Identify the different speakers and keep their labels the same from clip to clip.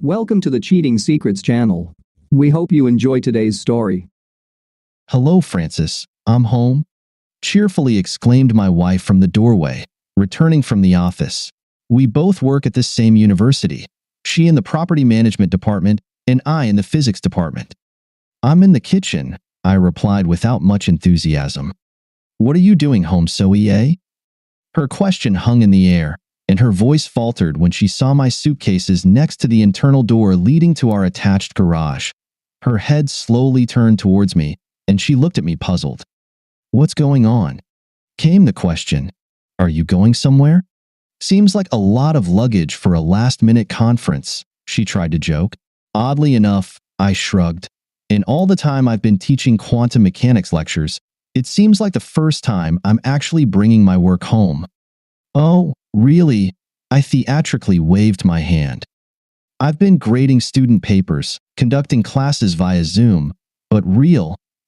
Speaker 1: Welcome to the Cheating Secrets channel. We hope you enjoy today's story.
Speaker 2: "Hello, Francis. I'm home," cheerfully exclaimed my wife from the doorway, returning from the office. We both work at this same university. She in the property management department and I in the physics department. "I'm in the kitchen," I replied without much enthusiasm. "What are you doing home, Zoe?" Her question hung in the air, and her voice faltered when she saw my suitcases next to the internal door leading to our attached garage. Her head slowly turned towards me, and she looked at me puzzled. "What's going on?" came the question. "Are you going somewhere?" "Seems like a lot of luggage for a last-minute conference," she tried to joke. Oddly enough, I shrugged. In all the time I've been teaching quantum mechanics lectures, it seems like the first time I'm actually bringing my work home. "Oh, really?" I theatrically waved my hand. "I've been grading student papers, conducting classes via Zoom, but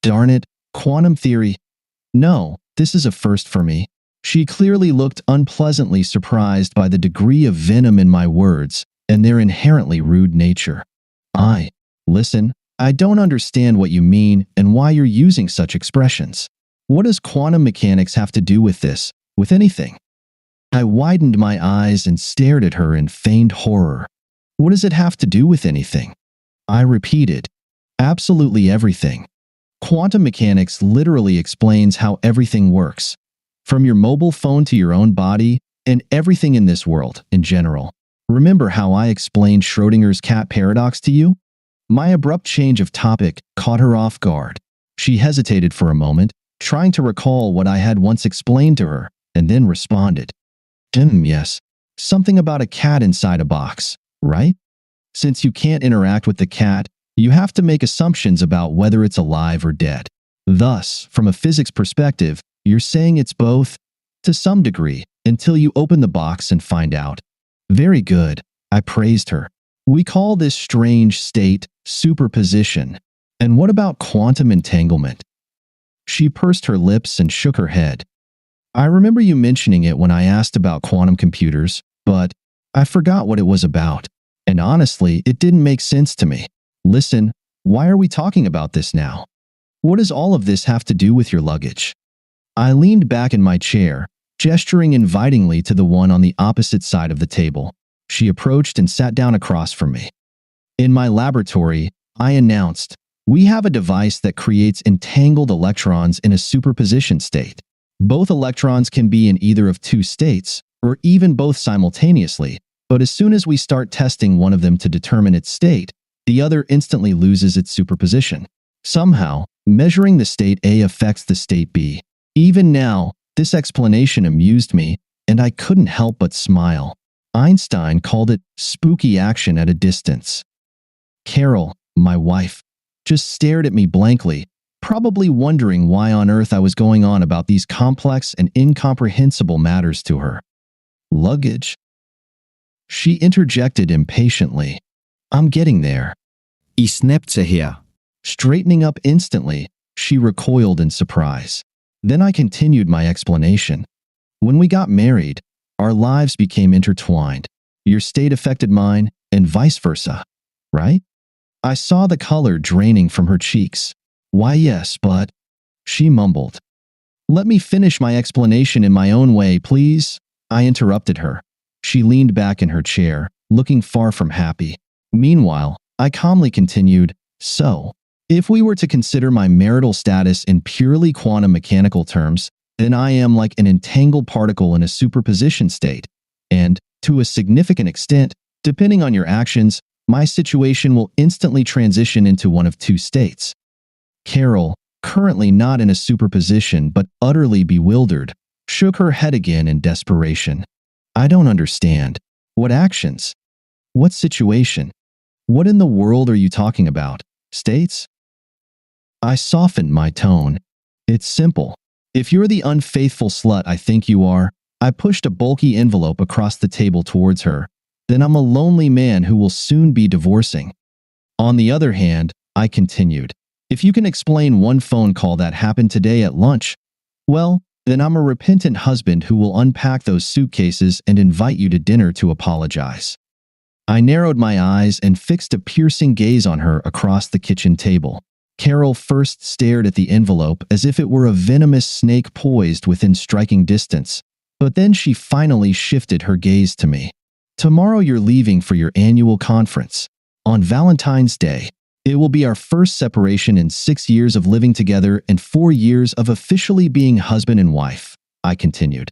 Speaker 2: darn it, quantum theory? No, this is a first for me." She clearly looked unpleasantly surprised by the degree of venom in my words and their inherently rude nature. Listen, I don't understand what you mean and why you're using such expressions. What does quantum mechanics have to do with this, with anything?" I widened my eyes and stared at her in feigned horror. "What does it have to do with anything?" I repeated. "Absolutely everything. Quantum mechanics literally explains how everything works, from your mobile phone to your own body and everything in this world in general. Remember how I explained Schrödinger's cat paradox to you?" My abrupt change of topic caught her off guard. She hesitated for a moment, trying to recall what I had once explained to her, and then responded. Yes. Something about a cat inside a box, right? Since you can't interact with the cat, you have to make assumptions about whether it's alive or dead. Thus, from a physics perspective, you're saying it's both, to some degree, until you open the box and find out. Very good, I praised her. We call this strange state superposition. And what about quantum entanglement? She pursed her lips and shook her head. I remember you mentioning it when I asked about quantum computers, but I forgot what it was about. And honestly, it didn't make sense to me. Listen, why are we talking about this now? What does all of this have to do with your luggage? I leaned back in my chair, gesturing invitingly to the one on the opposite side of the table. She approached and sat down across from me. "In my laboratory," I announced, "we have a device that creates entangled electrons in a superposition state. Both electrons can be in either of two states, or even both simultaneously, but as soon as we start testing one of them to determine its state, the other instantly loses its superposition. Somehow, measuring the state A affects the state B. Even now, this explanation amused me, and I couldn't help but smile. Einstein called it spooky action at a distance." Carol, my wife, just stared at me blankly, probably wondering why on earth I was going on about these complex and incomprehensible matters to her. "Luggage?" She interjected impatiently. "I'm getting there."
Speaker 3: I snapped her.
Speaker 2: Straightening up instantly, she recoiled in surprise. Then I continued my explanation. "When we got married, our lives became intertwined. Your state affected mine, and vice versa, right?" I saw the color draining from her cheeks. "Why, yes, but—" she mumbled. "Let me finish my explanation in my own way, please," I interrupted her. She leaned back in her chair, looking far from happy. Meanwhile, I calmly continued, "So, if we were to consider my marital status in purely quantum mechanical terms, then I am like an entangled particle in a superposition state, and, to a significant extent, depending on your actions, my situation will instantly transition into one of two states." Carol, currently not in a superposition but utterly bewildered, shook her head again in desperation. "I don't understand. What actions? What situation? What in the world are you talking about? States?" I softened my tone. "It's simple. If you're the unfaithful slut I think you are," I pushed a bulky envelope across the table towards her, "then I'm a lonely man who will soon be divorcing. On the other hand," I continued, "if you can explain one phone call that happened today at lunch, well, then I'm a repentant husband who will unpack those suitcases and invite you to dinner to apologize." I narrowed my eyes and fixed a piercing gaze on her across the kitchen table. Carol first stared at the envelope as if it were a venomous snake poised within striking distance, but then she finally shifted her gaze to me. Tomorrow you're leaving for your annual conference. On Valentine's Day, it will be our first separation in 6 years of living together and 4 years of officially being husband and wife, I continued.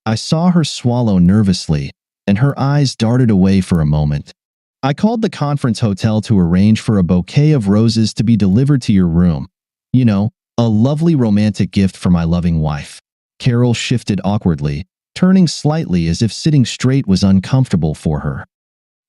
Speaker 2: I saw her swallow nervously, and her eyes darted away for a moment. I called the conference hotel to arrange for a bouquet of roses to be delivered to your room. You know, a lovely romantic gift for my loving wife. Carol shifted awkwardly, turning slightly as if sitting straight was uncomfortable for her.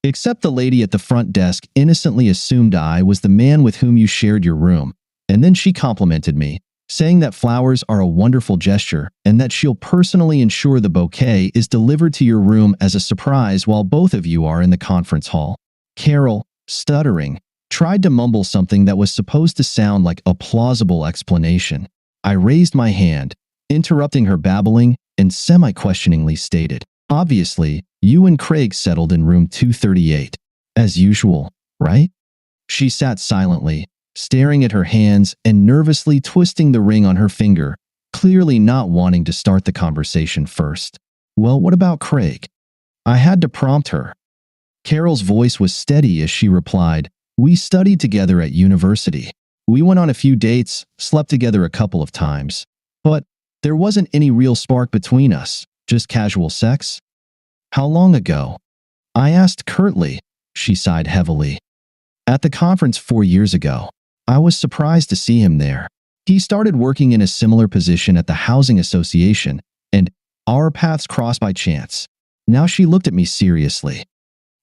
Speaker 2: Except the lady at the front desk innocently assumed I was the man with whom you shared your room, and then she complimented me, saying that flowers are a wonderful gesture and that she'll personally ensure the bouquet is delivered to your room as a surprise while both of you are in the conference hall. Carol, stuttering, tried to mumble something that was supposed to sound like a plausible explanation. I raised my hand, interrupting her babbling, and semi-questioningly stated, "Obviously, you and Craig settled in room 238. As usual, right?" She sat silently, staring at her hands and nervously twisting the ring on her finger, clearly not wanting to start the conversation first. "Well, what about Craig?" I had to prompt her. Carol's voice was steady as she replied, "We studied together at university. We went on a few dates, slept together a couple of times. But there wasn't any real spark between us, just casual sex." "How long ago?" I asked curtly. She sighed heavily. "At the conference 4 years ago. I was surprised to see him there. He started working in a similar position at the housing association, and our paths crossed by chance." Now she looked at me seriously.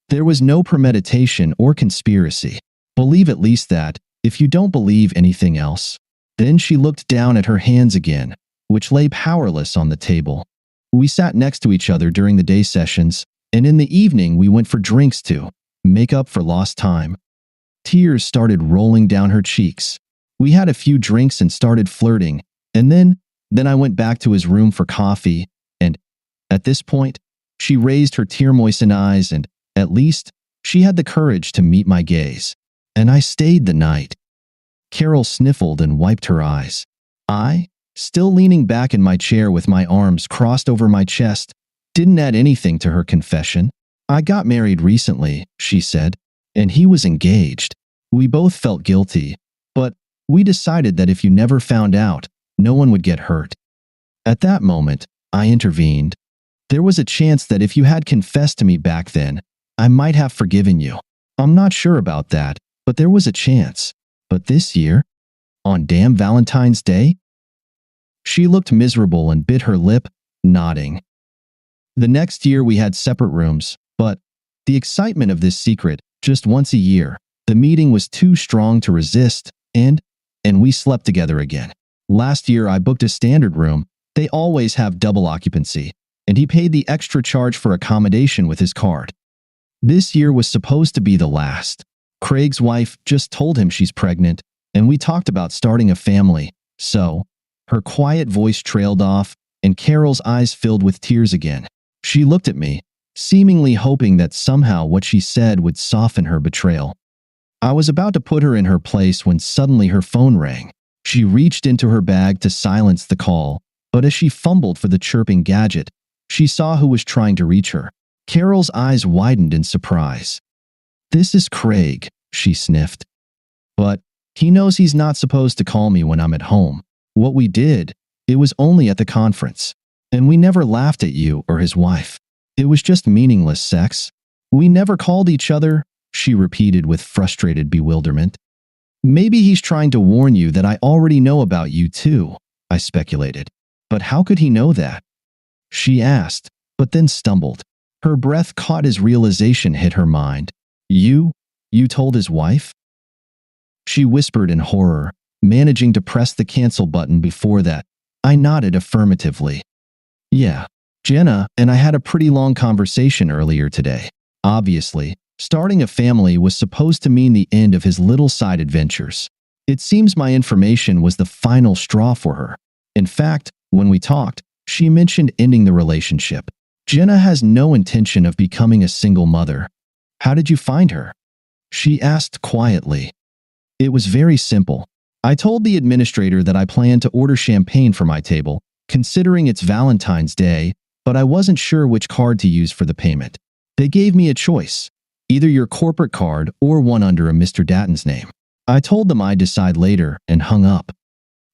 Speaker 2: "There was no premeditation or conspiracy. Believe at least that, if you don't believe anything else." Then she looked down at her hands again, which lay powerless on the table. "We sat next to each other during the day sessions, and in the evening we went for drinks to make up for lost time." Tears started rolling down her cheeks. "We had a few drinks and started flirting, and then I went back to his room for coffee, and at this point, she raised her tear-moistened eyes and, at least, she had the courage to meet my gaze. "And I stayed the night." Carol sniffled and wiped her eyes. I, still leaning back in my chair with my arms crossed over my chest, didn't add anything to her confession. "I got married recently," she said, "and he was engaged. We both felt guilty, but we decided that if you never found out, no one would get hurt." At that moment, I intervened. "There was a chance that if you had confessed to me back then, I might have forgiven you. I'm not sure about that, but there was a chance. But this year? On damn Valentine's Day?" She looked miserable and bit her lip, nodding. The next year we had separate rooms, but the excitement of this secret, just once a year, the meeting was too strong to resist, and we slept together again. Last year I booked a standard room. They always have double occupancy, and he paid the extra charge for accommodation with his card. This year was supposed to be the last. Craig's wife just told him she's pregnant, and we talked about starting a family, so her quiet voice trailed off, and Carol's eyes filled with tears again. She looked at me, seemingly hoping that somehow what she said would soften her betrayal. I was about to put her in her place when suddenly her phone rang. She reached into her bag to silence the call, but as she fumbled for the chirping gadget, she saw who was trying to reach her. Carol's eyes widened in surprise. "This is Craig," she sniffed. "But he knows he's not supposed to call me when I'm at home. What we did, it was only at the conference. And we never laughed at you or his wife. It was just meaningless sex. We never called each other," she repeated with frustrated bewilderment. "Maybe he's trying to warn you that I already know about you too," I speculated. "But how could he know that?" She asked, but then stumbled. Her breath caught as realization hit her mind. You told his wife?" She whispered in horror, managing to press the cancel button before that. I nodded affirmatively. "Yeah, Jenna and I had a pretty long conversation earlier today. Obviously, starting a family was supposed to mean the end of his little side adventures. It seems my information was the final straw for her. In fact, when we talked, she mentioned ending the relationship. Jenna has no intention of becoming a single mother." How did you find her? She asked quietly. It was very simple. I told the administrator that I planned to order champagne for my table, considering it's Valentine's Day, but I wasn't sure which card to use for the payment. They gave me a choice, either your corporate card or one under a Mr. Datton's name. I told them I'd decide later and hung up.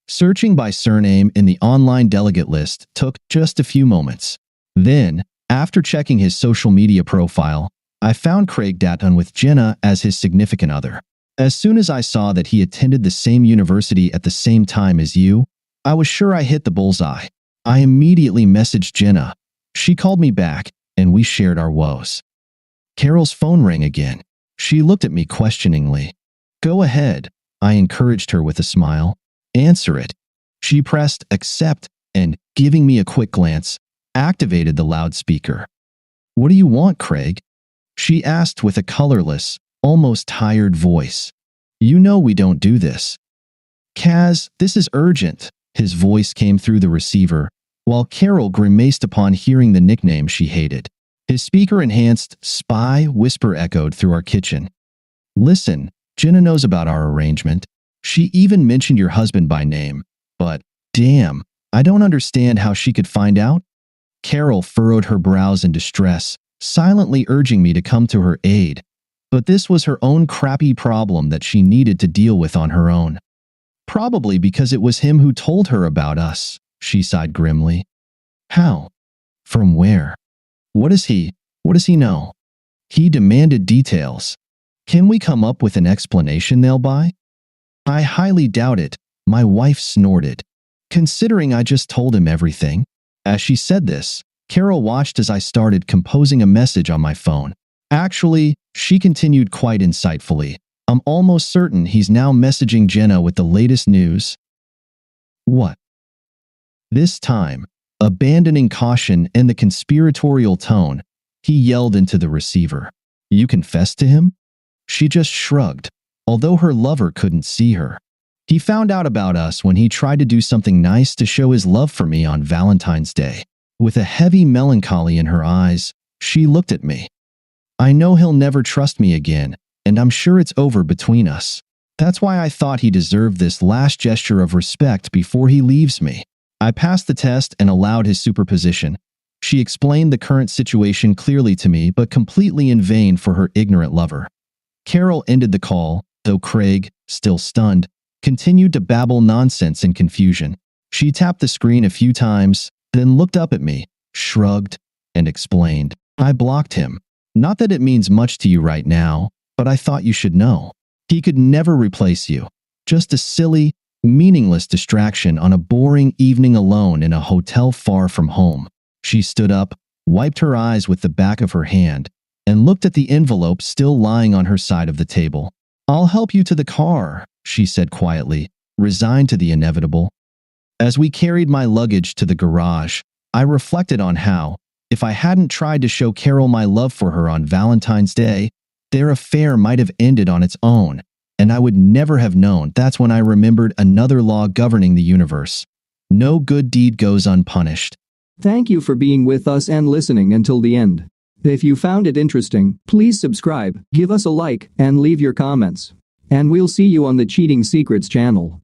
Speaker 2: Searching by surname in the online delegate list took just a few moments. Then, after checking his social media profile, I found Craig Datton with Jenna as his significant other. As soon as I saw that he attended the same university at the same time as you, I was sure I hit the bullseye. I immediately messaged Jenna. She called me back, and we shared our woes. Carol's phone rang again. She looked at me questioningly. Go ahead, I encouraged her with a smile. Answer it. She pressed accept and, giving me a quick glance, activated the loudspeaker. What do you want, Craig? She asked with a colorless, almost tired voice. You know we don't do this. Kaz, this is urgent. His voice came through the receiver, while Carol grimaced upon hearing the nickname she hated. His speaker-enhanced spy whisper echoed through our kitchen. Listen, Jenna knows about our arrangement. She even mentioned your husband by name. But, damn, I don't understand how she could find out. Carol furrowed her brows in distress, silently urging me to come to her aid. But this was her own crappy problem that she needed to deal with on her own. Probably because it was him who told her about us, she sighed grimly. How? From where? What does he know? He demanded details. Can we come up with an explanation they'll buy? I highly doubt it, my wife snorted. Considering I just told him everything. As she said this, Carol watched as I started composing a message on my phone. Actually, she continued quite insightfully. I'm almost certain he's now messaging Jenna with the latest news. What? This time, abandoning caution and the conspiratorial tone, he yelled into the receiver. You confessed to him? She just shrugged, although her lover couldn't see her. He found out about us when he tried to do something nice to show his love for me on Valentine's Day. With a heavy melancholy in her eyes, she looked at me. I know he'll never trust me again, and I'm sure it's over between us. That's why I thought he deserved this last gesture of respect before he leaves me. I passed the test and allowed his superposition. She explained the current situation clearly to me, but completely in vain for her ignorant lover. Carol ended the call, though Craig, still stunned, continued to babble nonsense in confusion. She tapped the screen a few times, then looked up at me, shrugged, and explained. I blocked him. Not that it means much to you right now, but I thought you should know. He could never replace you. Just a silly, meaningless distraction on a boring evening alone in a hotel far from home. She stood up, wiped her eyes with the back of her hand, and looked at the envelope still lying on her side of the table. I'll help you to the car, she said quietly, resigned to the inevitable. As we carried my luggage to the garage, I reflected on how, if I hadn't tried to show Carol my love for her on Valentine's Day, their affair might have ended on its own, and I would never have known. That's when I remembered another law governing the universe. No good deed goes unpunished.
Speaker 1: Thank you for being with us and listening until the end. If you found it interesting, please subscribe, give us a like, and leave your comments. And we'll see you on the Cheating Secrets channel.